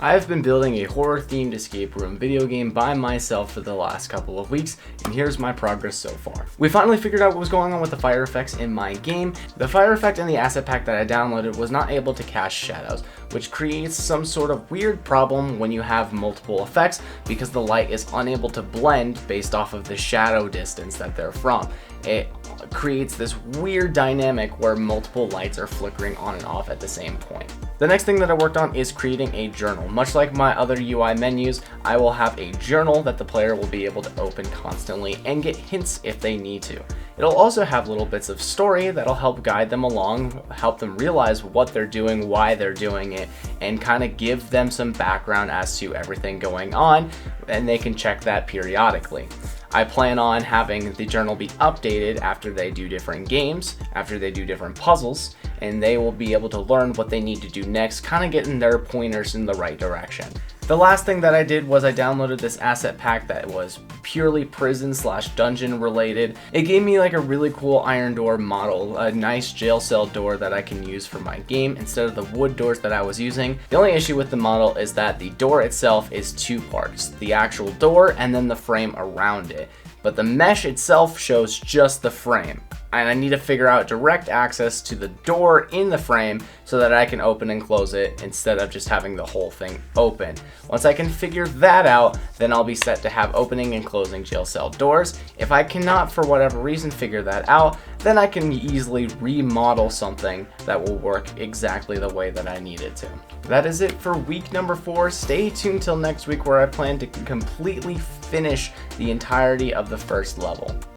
I have been building a horror-themed escape room video game by myself for the last couple of weeks, and here's my progress so far. We finally figured out what was going on with the fire effects in my game. The fire effect in the asset pack that I downloaded was not able to cast shadows, which creates some sort of weird problem when you have multiple effects because the light is unable to blend based off of the shadow distance that they're from. It creates this weird dynamic where multiple lights are flickering on and off at the same point. The next thing that I worked on is creating a journal. Much like my other UI menus, I will have a journal that the player will be able to open constantly and get hints if they need to. It'll also have little bits of story that'll help guide them along, help them realize what they're doing, why they're doing it, and kind of give them some background as to everything going on, and they can check that periodically. I plan on having the journal be updated after they do different games, after they do different puzzles, and they will be able to learn what they need to do next, kind of getting their pointers in the right direction. The last thing that I did was I downloaded this asset pack that was purely prison/dungeon related. It gave me like a really cool iron door model, a nice jail cell door that I can use for my game instead of the wood doors that I was using. The only issue with the model is that the door itself is two parts, the actual door and then the frame around it. But the mesh itself shows just the frame. And I need to figure out direct access to the door in the frame so that I can open and close it instead of just having the whole thing open. Once I can figure that out, then I'll be set to have opening and closing jail cell doors. If I cannot, for whatever reason, figure that out, then I can easily remodel something that will work exactly the way that I need it to. That is it for week number 4. Stay tuned till next week where I plan to completely finish the entirety of the first level.